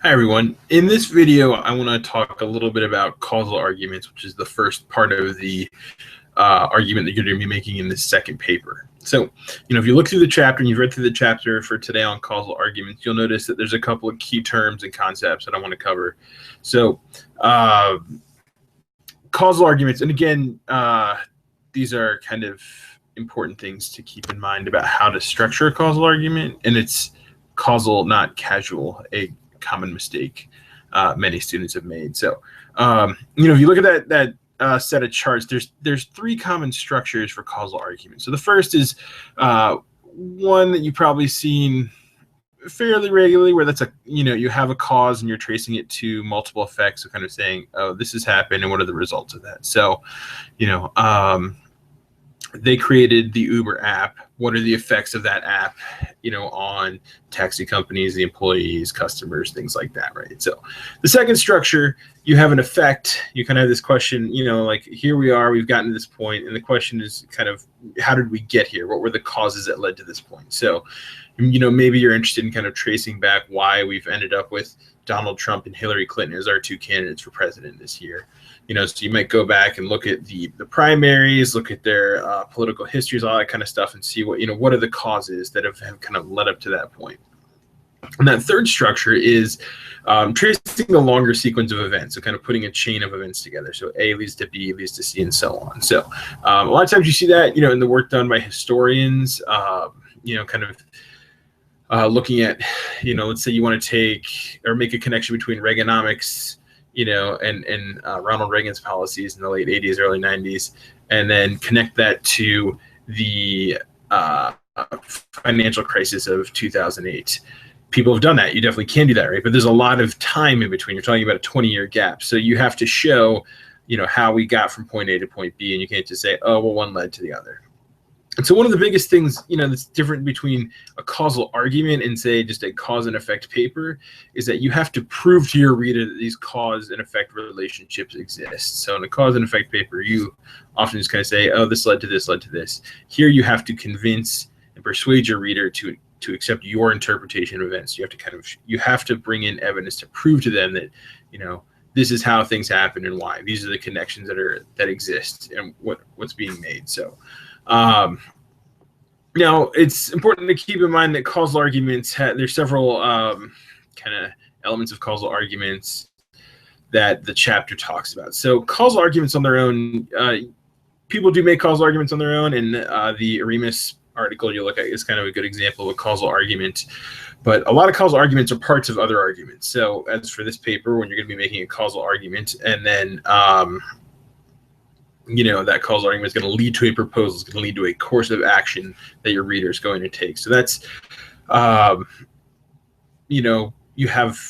Hi everyone. In this video, I want to talk a little bit about causal arguments, which is the first part of the argument that you're going to be making in this second paper. So, if you look through the chapter and you've read through the chapter for today on causal arguments, you'll notice that there's a couple of key terms and concepts that I want to cover. So, causal arguments, and again, these are kind of important things to keep in mind about how to structure a causal argument, and it's causal, not casual, a common mistake many students have made. So, if you look at that set of charts, there's three common structures for causal arguments. So the first is one that you've probably seen fairly regularly, where that's you have a cause and you're tracing it to multiple effects, so kind of saying, oh, this has happened and what are the results of that. So, they created the Uber app. What are the effects of that app, on taxi companies, the employees, customers, things like that, right? So the second structure, you have an effect. You kind of have this question, like here we are, we've gotten to this point, and the question is kind of, how did we get here? What were the causes that led to this point? So, maybe you're interested in kind of tracing back why we've ended up with Donald Trump and Hillary Clinton as our two candidates for president this year. So you might go back and look at the primaries, look at their political histories, all that kind of stuff, and see what are the causes that have kind of led up to that point. And that third structure is tracing a longer sequence of events, so kind of putting a chain of events together. So A leads to B, leads to C, and so on. So a lot of times you see that, in the work done by historians, kind of looking at, let's say you want to take or make a connection between Reaganomics, and Ronald Reagan's policies in the late 80s, early 90s, and then connect that to the financial crisis of 2008. People have done that. You definitely can do that, right? But there's a lot of time in between. You're talking about a 20-year gap. So you have to show, how we got from point A to point B, and you can't just say, oh, well, one led to the other. And so one of the biggest things, that's different between a causal argument and, say, just a cause and effect paper is that you have to prove to your reader that these cause and effect relationships exist. So in a cause and effect paper, you often just kind of say, oh, this led to this, led to this. Here you have to convince and persuade your reader to accept your interpretation of events. You have to bring in evidence to prove to them that, this is how things happen and why. These are the connections that exist and what's being made. So now it's important to keep in mind that causal arguments there's several kind of elements of causal arguments that the chapter talks about. So causal arguments on their own, people do make causal arguments on their own, and the Aremus article you look at is kind of a good example of a causal argument. But a lot of causal arguments are parts of other arguments. So as for this paper, when you're going to be making a causal argument, and then that causal argument is going to lead to a proposal, it's going to lead to a course of action that your reader is going to take. So that's, you have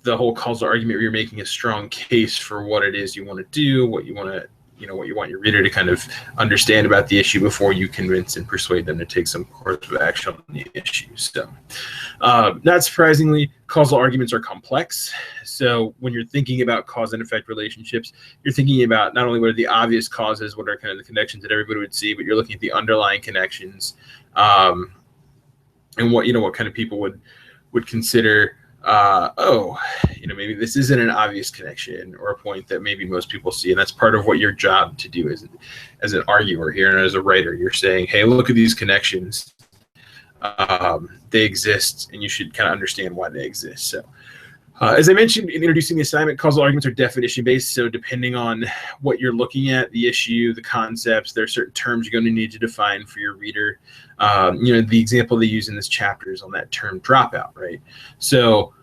the whole causal argument where you're making a strong case for what it is you want to do, what you want to, what you want your reader to kind of understand about the issue before you convince and persuade them to take some course of action on the issue. So not surprisingly, causal arguments are complex. So when you're thinking about cause and effect relationships, you're thinking about not only what are the obvious causes, what are kind of the connections that everybody would see, but you're looking at the underlying connections, and what kind of people would consider, maybe this isn't an obvious connection or a point that maybe most people see. And that's part of what your job to do is, as an arguer here and as a writer, you're saying, hey, look at these connections. They exist, and you should kind of understand why they exist. So as I mentioned in introducing the assignment, causal arguments are definition-based. So depending on what you're looking at, the issue, the concepts, there are certain terms you're going to need to define for your reader. The example they use in this chapter is on that term dropout, right? So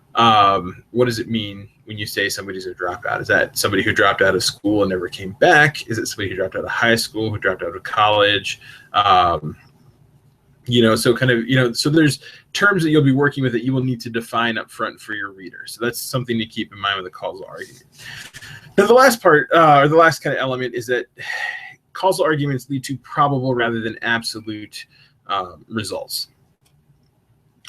what does it mean when you say somebody's a dropout? Is that somebody who dropped out of school and never came back? Is it somebody who dropped out of high school, who dropped out of college? So kind of, so there's terms that you'll be working with that you will need to define up front for your reader. So that's something to keep in mind with a causal argument. Now the last part, or the last kind of element, is that causal arguments lead to probable rather than absolute results.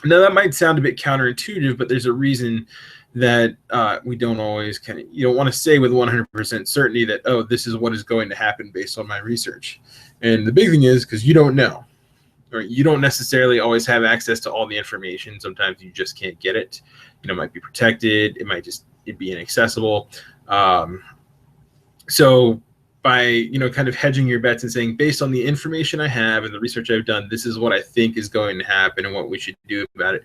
Now that might sound a bit counterintuitive, but there's a reason that we don't always you don't want to say with 100% certainty that, oh, this is what is going to happen based on my research. And the big thing is because you don't know. or you don't necessarily always have access to all the information. Sometimes you just can't get it. It might be protected. It might just be inaccessible. So by kind of hedging your bets and saying, based on the information I have and the research I've done, this is what I think is going to happen and what we should do about it.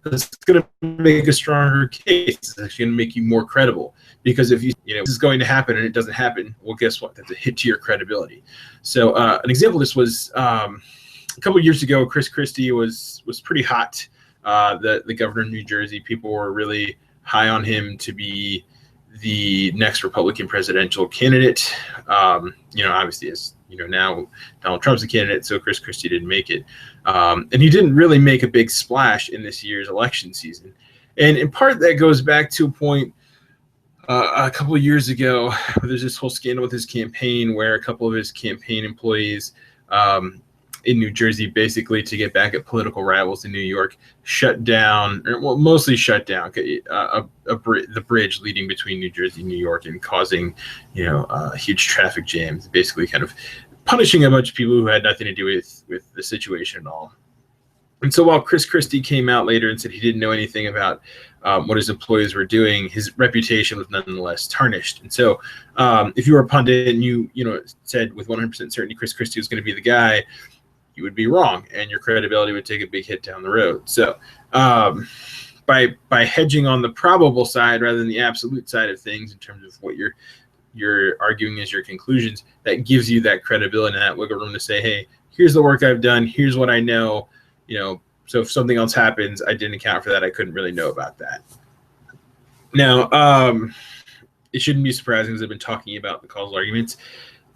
That's going to make a stronger case. It's actually going to make you more credible, because if this is going to happen and it doesn't happen, well, guess what? That's a hit to your credibility. So an example of this was a couple of years ago. Chris Christie was pretty hot. The governor of New Jersey, people were really high on him to be the next Republican presidential candidate. Obviously, as now Donald Trump's a candidate, so Chris Christie didn't make it. And he didn't really make a big splash in this year's election season. And in part, that goes back to a point a couple of years ago, where there's this whole scandal with his campaign, where a couple of his campaign employees in New Jersey, basically to get back at political rivals in New York, shut down, mostly shut down the bridge leading between New Jersey and New York, and causing, huge traffic jams, basically kind of punishing a bunch of people who had nothing to do with the situation at all. And so while Chris Christie came out later and said he didn't know anything about what his employees were doing, his reputation was nonetheless tarnished. And so if you were a pundit and you said with 100% certainty Chris Christie was going to be the guy, you would be wrong, and your credibility would take a big hit down the road. So by hedging on the probable side rather than the absolute side of things in terms of what you're arguing as your conclusions, that gives you that credibility and that wiggle room to say, hey, here's the work I've done, here's what I know, so if something else happens, I didn't account for that, I couldn't really know about that. Now, it shouldn't be surprising, as I've been talking about the causal arguments,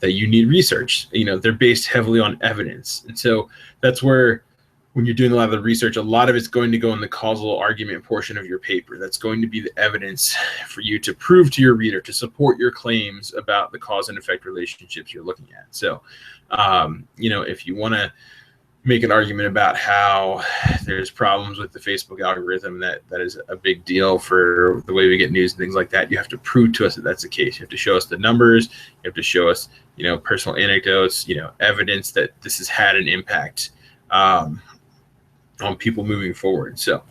that you need research. They're based heavily on evidence. And so that's where, when you're doing a lot of the research, a lot of it's going to go in the causal argument portion of your paper. That's going to be the evidence for you to prove to your reader, to support your claims about the cause and effect relationships you're looking at. So, if you want to make an argument about how there's problems with the Facebook algorithm, that is a big deal for the way we get news and things like that, you have to prove to us that that's the case. You have to show us the numbers. You have to show us, personal anecdotes, evidence that this has had an impact on people moving forward. So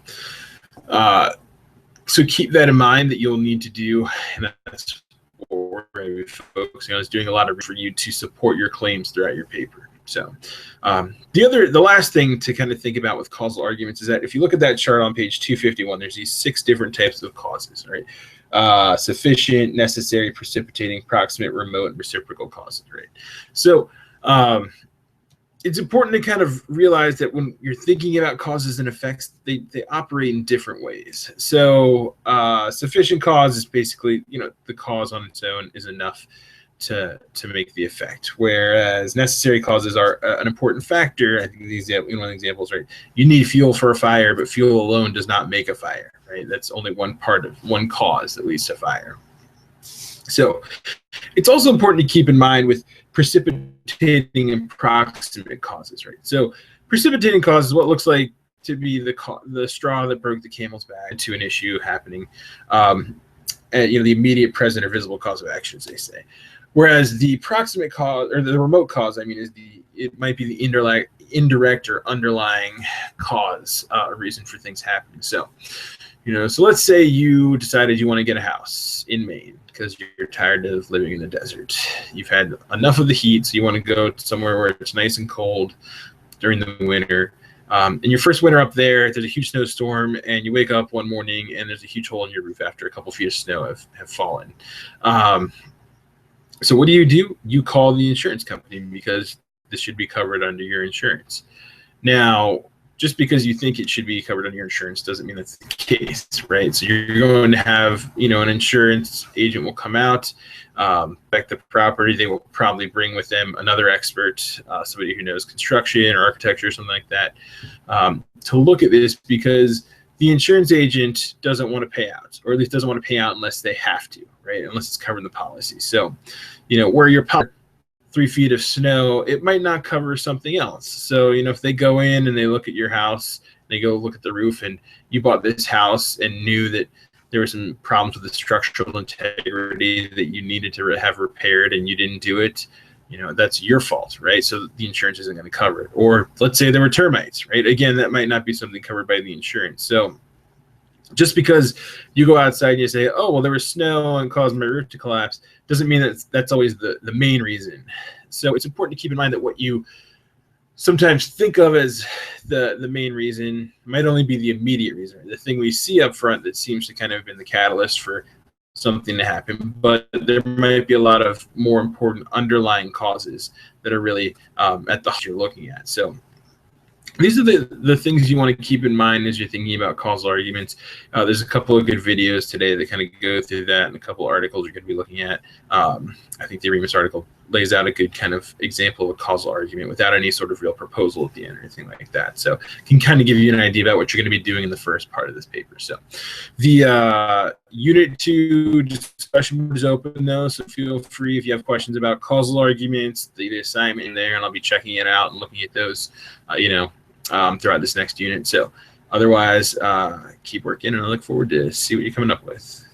keep that in mind, that you'll need to do, and that's what we're going to be focusing on, is doing a lot for you to support your claims throughout your paper. So the last thing to kind of think about with causal arguments is that if you look at that chart on page 251, there's these 6 different types of causes, right? Sufficient, necessary, precipitating, proximate, remote, and reciprocal causes, right? So it's important to kind of realize that when you're thinking about causes and effects, they operate in different ways. So sufficient cause is basically, the cause on its own is enough to make the effect, whereas necessary causes are an important factor. I think one of the examples, right? You need fuel for a fire, but fuel alone does not make a fire, right? That's only one cause that leads to fire. So it's also important to keep in mind with precipitating and proximate causes, right? So precipitating cause is what looks like to be the straw that broke the camel's back to an issue happening, and the immediate, present, or visible cause of action, as they say. Whereas the proximate cause, or the remote cause, it might be the indirect or underlying cause, a reason for things happening. So, so let's say you decided you want to get a house in Maine because you're tired of living in the desert. You've had enough of the heat, so you want to go somewhere where it's nice and cold during the winter. In your first winter up there's a huge snowstorm, and you wake up one morning and there's a huge hole in your roof after a couple feet of snow have fallen. So what do? You call the insurance company, because this should be covered under your insurance. Now, just because you think it should be covered under your insurance doesn't mean that's the case, right? So you're going to have, an insurance agent will come out, inspect the property. They will probably bring with them another expert, somebody who knows construction or architecture or something like that, to look at this, because the insurance agent doesn't want to pay out, or at least doesn't want to pay out unless they have to, right? Unless it's covered in the policy. So, where your 3 feet of snow, it might not cover something else. So, if they go in and they look at your house, they go look at the roof, and you bought this house and knew that there were some problems with the structural integrity that you needed to have repaired, and you didn't do it, that's your fault, right? So the insurance isn't going to cover it. Or let's say there were termites, right? Again, that might not be something covered by the insurance. So just because you go outside and you say, oh, well, there was snow and caused my roof to collapse, doesn't mean that's always the main reason. So it's important to keep in mind that what you sometimes think of as the main reason might only be the immediate reason, the thing we see up front that seems to kind of have been the catalyst for something to happen. But there might be a lot of more important underlying causes that are really at the heart you're looking at. So these are the things you want to keep in mind as you're thinking about causal arguments. There's a couple of good videos today that kind of go through that, and a couple of articles you're going to be looking at. I think the Remus article lays out a good kind of example of a causal argument without any sort of real proposal at the end or anything like that. So it can kind of give you an idea about what you're going to be doing in the first part of this paper. So the Unit 2 discussion board is open, though, so feel free if you have questions about causal arguments, the assignment in there, and I'll be checking it out and looking at those, throughout this next unit. So otherwise, keep working, and I look forward to see what you're coming up with.